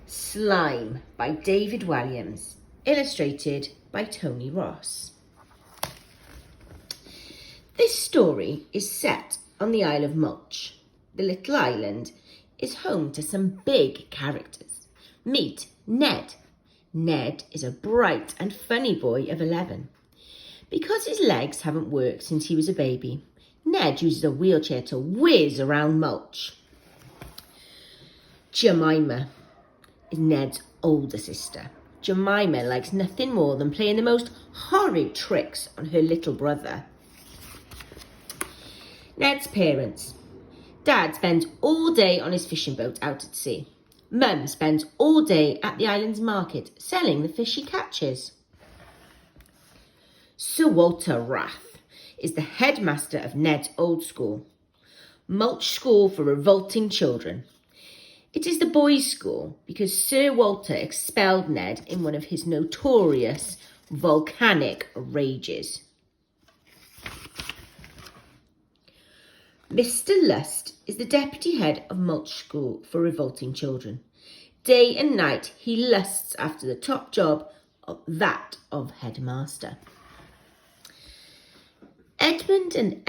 Slime by David Walliams, illustrated by Tony Ross. This story is set on the Isle of Mulch. The little island is home to some big characters. Meet Ned. Ned is a bright and funny boy of 11. Because his legs haven't worked since he was a baby, Ned uses a wheelchair to whiz around Mulch. Jemima is Ned's older sister. Jemima likes nothing more than playing the most horrid tricks on her little brother. Ned's parents. Dad spends all day on his fishing boat out at sea. Mum spends all day at the island's market selling the fish he catches. Sir Walter Rath is the headmaster of Ned's old school, Mulch School for Revolting Children. It is the boys' school because Sir Walter expelled Ned in one of his notorious volcanic rages. Mr. Lust is the deputy head of Mulch School for Revolting Children. Day and night he lusts after the top job, that of headmaster. Edmund and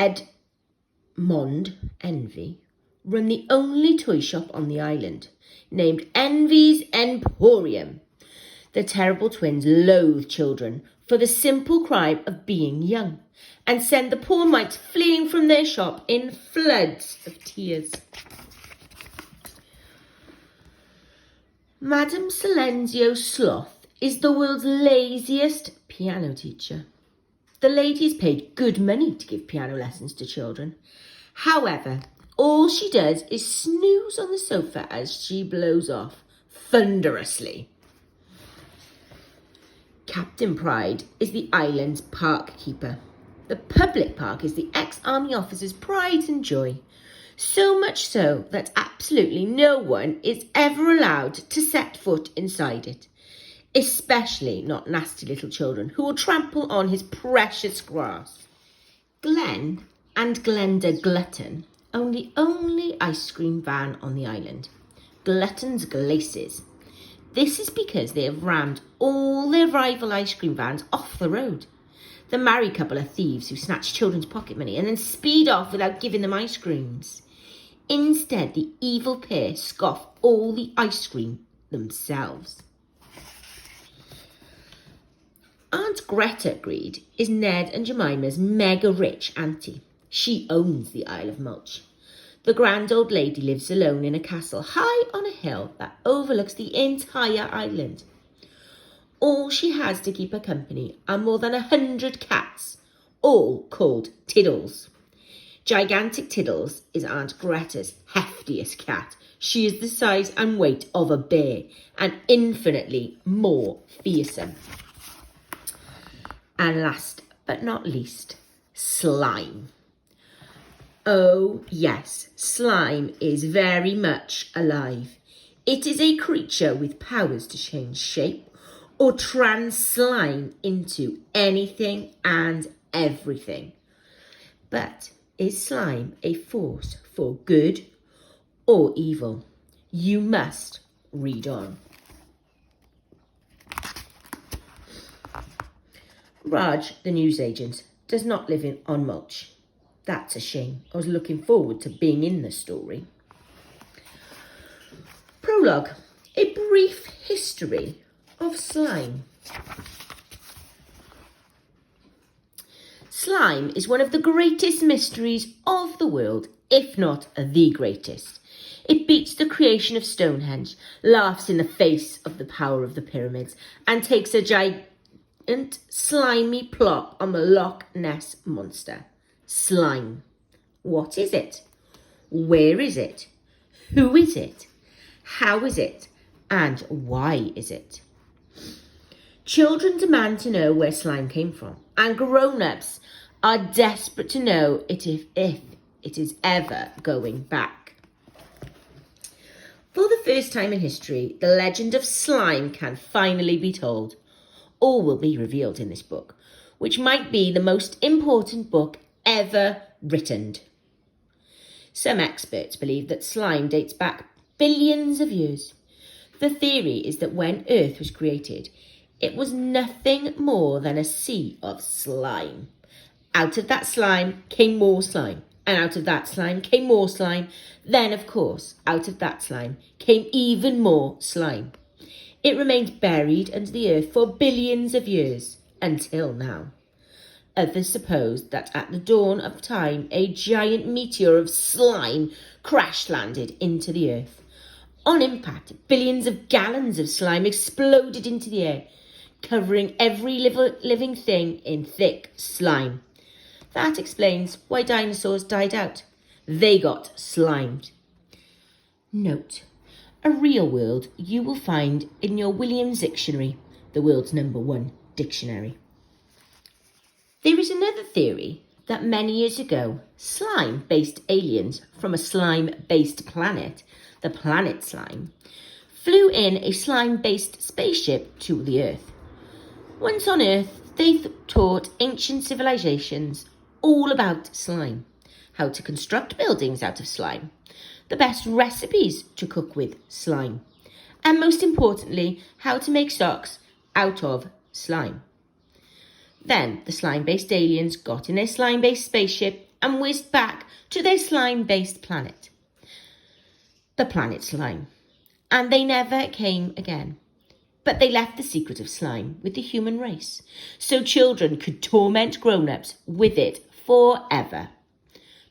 Edmond Envy run the only toy shop on the island, named Envy's Emporium. The terrible twins loathe children for the simple crime of being young and send the poor mites fleeing from their shop in floods of tears. Madame Silenzio Sloth is the world's laziest piano teacher. The lady is paid good money to give piano lessons to children. However, all she does is snooze on the sofa as she blows off thunderously. Captain Pride is the island's park keeper. The public park is the ex-army officer's pride and joy. So much so that absolutely no one is ever allowed to set foot inside it, especially not nasty little children who will trample on his precious grass. Glenn and Glenda Glutton own the only ice cream van on the island, Glutton's Glaces. This is because they have rammed all their rival ice cream vans off the road. The married couple are thieves who snatch children's pocket money and then speed off without giving them ice creams. Instead, the evil pair scoff all the ice cream themselves. Aunt Greta Greed is Ned and Jemima's mega-rich auntie. She owns the Isle of Mulch. The grand old lady lives alone in a castle high on a hill that overlooks the entire island. All she has to keep her company are more than 100 cats, all called Tiddles. Gigantic Tiddles is Aunt Greta's heftiest cat. She is the size and weight of a bear and infinitely more fearsome. And last but not least, Slime. Oh yes, Slime is very much alive. It is a creature with powers to change shape or trans-slime into anything and everything. But is slime a force for good or evil? You must read on. Raj, the newsagent, does not live on Mulch. That's a shame. I was looking forward to being in the story. Prologue. A brief history of slime. Slime is one of the greatest mysteries of the world, if not the greatest. It beats the creation of Stonehenge, laughs in the face of the power of the pyramids, and takes a giant slimy plop on the Loch Ness Monster. Slime. What is it? Where is it? Who is it? How is it? And why is it? Children demand to know where slime came from, and grown-ups are desperate to know if it is ever going back. For the first time in history, the legend of slime can finally be told. All will be revealed in this book, which might be the most important book ever written. Some experts believe that slime dates back billions of years. The theory is that when Earth was created, it was nothing more than a sea of slime. Out of that slime came more slime, and out of that slime came more slime. Then, of course, out of that slime came even more slime. It remained buried under the earth for billions of years, until now. Others suppose that at the dawn of time, a giant meteor of slime crash-landed into the earth. On impact, billions of gallons of slime exploded into the air, covering every living thing in thick slime. That explains why dinosaurs died out. They got slimed. Note: a real word you will find in your Williams Dictionary, the world's #1 dictionary. There is another theory that many years ago, slime-based aliens from a slime-based planet, the planet Slime, flew in a slime-based spaceship to the Earth. Once on Earth, they taught ancient civilizations all about slime, how to construct buildings out of slime, the best recipes to cook with slime, and most importantly, how to make socks out of slime. Then the slime-based aliens got in their slime-based spaceship and whizzed back to their slime-based planet, the planet Slime, and they never came again. But they left the secret of slime with the human race, so children could torment grown-ups with it forever.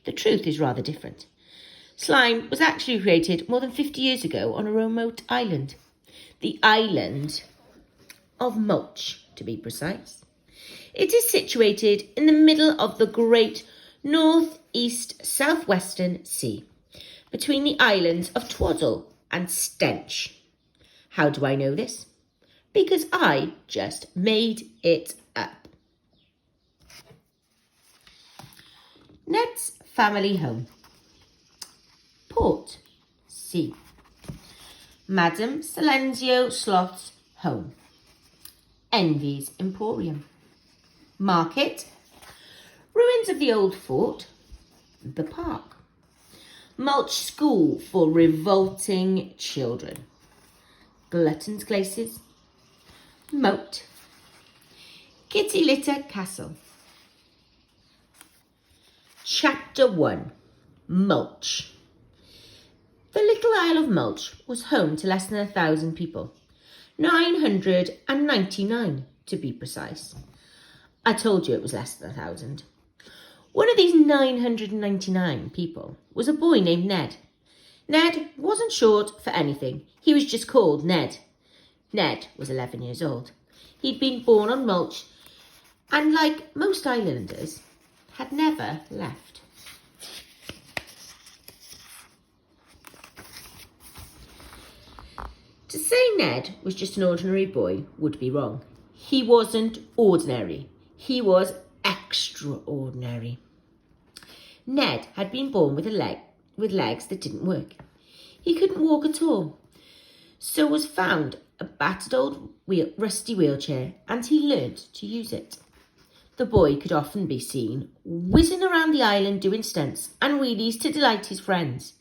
The truth is rather different. Slime was actually created more than 50 years ago on a remote island, the island of Mulch, to be precise. It is situated in the middle of the great northeast-southwestern sea, between the islands of Twaddle and Stench. How do I know this? Because I just made it up. Ned's family home. Port, sea. Madame Silenzio Sloth's home. Envy's Emporium. Market. Ruins of the old fort. The park. Mulch School for revolting children. Glutton's Glacis. Moat. Kitty Litter Castle. Chapter 1. Mulch. The little Isle of Mulch was home to less than 1,000 people. 999 to be precise. I told you it was less than 1,000. One of these 999 people was a boy named Ned. Ned wasn't short for anything. He was just called Ned. Ned was 11 years old. He'd been born on Mulch and, like most islanders, had never left. To say Ned was just an ordinary boy would be wrong. He wasn't ordinary. He was extraordinary. Ned had been born with legs that didn't work. He couldn't walk at all, so was found a battered old rusty wheelchair, and he learnt to use it. The boy could often be seen whizzing around the island doing stunts and wheelies to delight his friends.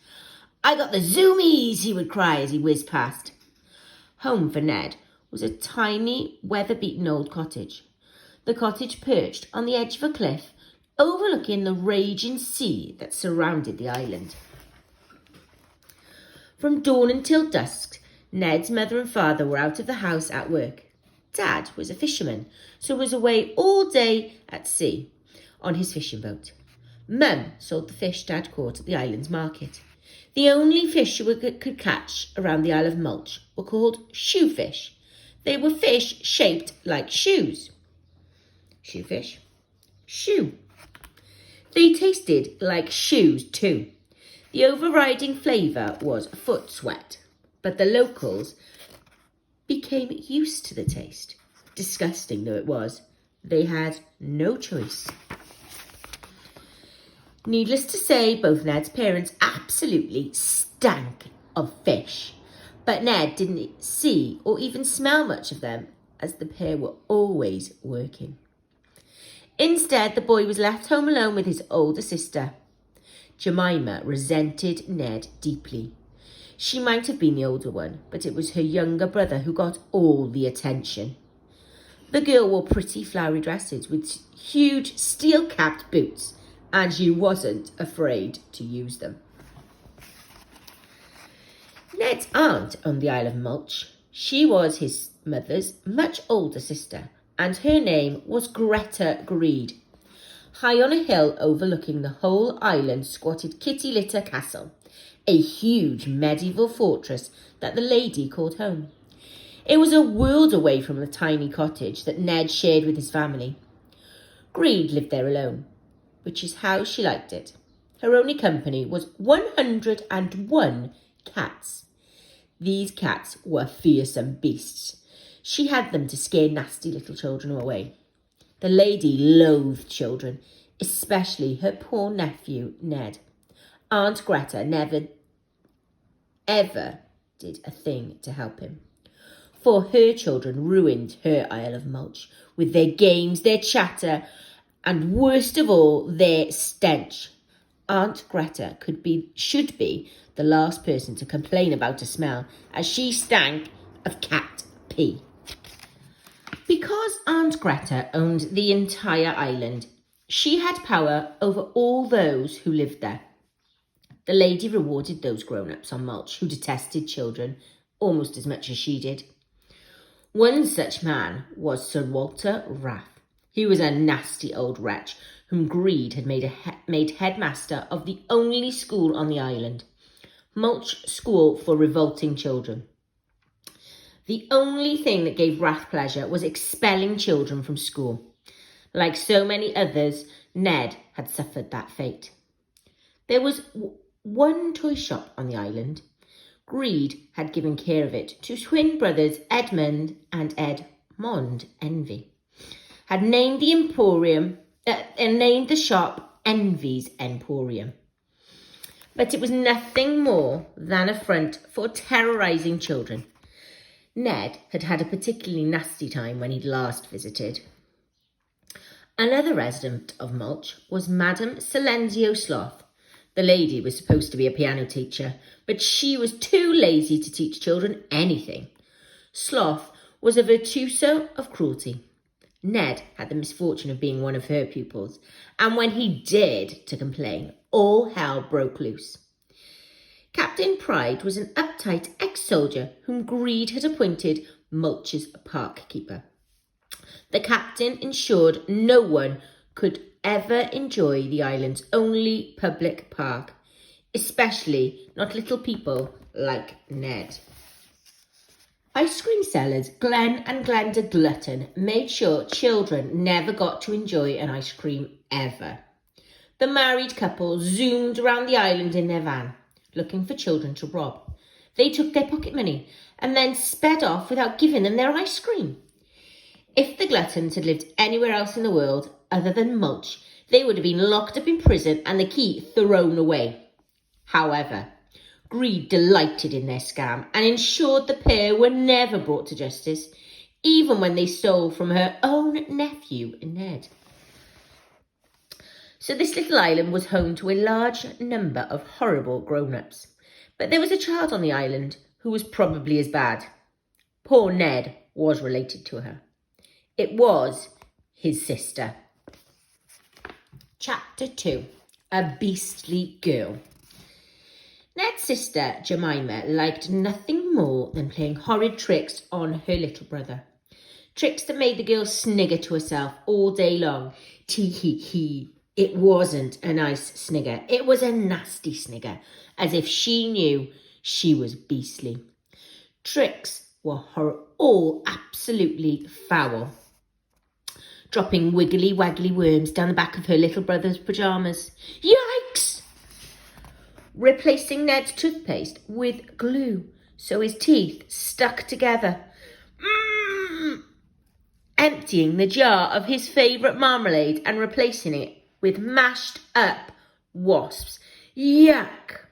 "I got the zoomies," he would cry as he whizzed past. Home for Ned was a tiny, weather-beaten old cottage. The cottage perched on the edge of a cliff overlooking the raging sea that surrounded the island. From dawn until dusk, Ned's mother and father were out of the house at work. Dad was a fisherman, so was away all day at sea on his fishing boat. Mum sold the fish Dad caught at the island's market. The only fish you could catch around the Isle of Mulch were called shoefish. They were fish shaped like shoes. Shoefish. Shoe. They tasted like shoes too. The overriding flavour was foot sweat, but the locals became used to the taste. Disgusting though it was, they had no choice. Needless to say, both Ned's parents absolutely stank of fish, but Ned didn't see or even smell much of them, as the pair were always working. Instead, the boy was left home alone with his older sister. Jemima resented Ned deeply. She might have been the older one, but it was her younger brother who got all the attention. The girl wore pretty flowery dresses with huge steel-capped boots, and she wasn't afraid to use them. Ned's aunt owned the Isle of Mulch. She was his mother's much older sister, and her name was Greta Greed. High on a hill overlooking the whole island squatted Kitty Litter Castle, a huge medieval fortress that the lady called home. It was a world away from the tiny cottage that Ned shared with his family. Greed lived there alone, which is how she liked it. Her only company was 101 cats. These cats were fearsome beasts. She had them to scare nasty little children away. The lady loathed children, especially her poor nephew, Ned. Aunt Greta never, ever did a thing to help him. For her children ruined her Isle of Mulch with their games, their chatter, and worst of all, their stench. Aunt Greta should be the last person to complain about a smell, as she stank of cat pee. Because Aunt Greta owned the entire island, she had power over all those who lived there. The lady rewarded those grown-ups on Mulch who detested children almost as much as she did. One such man was Sir Walter Ralph. He was a nasty old wretch whom Greed had made headmaster of the only school on the island, Mulch School for Revolting Children. The only thing that gave Wrath pleasure was expelling children from school. Like so many others, Ned had suffered that fate. There was one toy shop on the island. Greed had given care of it to twin brothers Edmund and Edmond Envy. Had named the named the shop Envy's Emporium. But it was nothing more than a front for terrorising children. Ned had had a particularly nasty time when he'd last visited. Another resident of Mulch was Madame Silenzio Sloth. The lady was supposed to be a piano teacher, but she was too lazy to teach children anything. Sloth was a virtuoso of cruelty. Ned had the misfortune of being one of her pupils, and when he dared to complain, all hell broke loose. Captain Pride was an uptight ex-soldier whom Greed had appointed Mulch's park keeper. The captain ensured no one could ever enjoy the island's only public park, especially not little people like Ned. Ice cream sellers Glenn and Glenda Glutton made sure children never got to enjoy an ice cream ever. The married couple zoomed around the island in their van, looking for children to rob. They took their pocket money and then sped off without giving them their ice cream. If the Gluttons had lived anywhere else in the world other than Mulch, they would have been locked up in prison and the key thrown away. However, Greed delighted in their scam and ensured the pair were never brought to justice, even when they stole from her own nephew, Ned. So this little island was home to a large number of horrible grown-ups. But there was a child on the island who was probably as bad. Poor Ned was related to her. It was his sister. Chapter 2. A Beastly Girl. Ned's sister, Jemima, liked nothing more than playing horrid tricks on her little brother. Tricks that made the girl snigger to herself all day long. Tee-hee-hee. It wasn't a nice snigger. It was a nasty snigger, as if she knew she was beastly. Tricks were all absolutely foul. Dropping wiggly-waggly worms down the back of her little brother's pyjamas. Yikes! Replacing Ned's toothpaste with glue so his teeth stuck together. Emptying the jar of his favourite marmalade and replacing it with mashed up wasps. Yuck!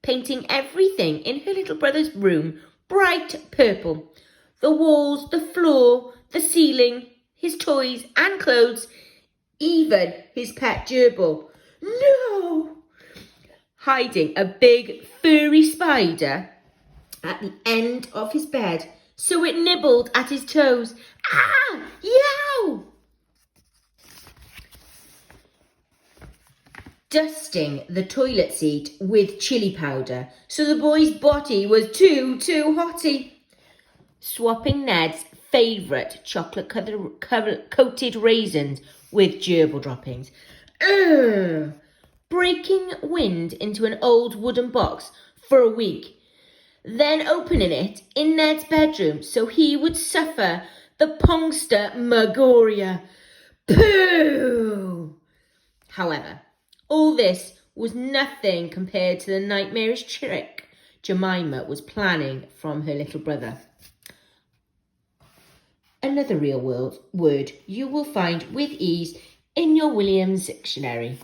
Painting everything in her little brother's room bright purple. The walls, the floor, the ceiling, his toys and clothes, even his pet gerbil. No! hiding a big furry spider at the end of his bed, so it nibbled at his toes. Ah! Yow! Dusting the toilet seat with chili powder, so the boy's body was too hotty. Swapping Ned's favourite chocolate-coated raisins with gerbil droppings. Breaking wind into an old wooden box for a week, then opening it in Ned's bedroom so he would suffer the pongster magoria. Pooh! However, all this was nothing compared to the nightmarish trick Jemima was planning from her little brother. Another real word you will find with ease in your Walliams dictionary.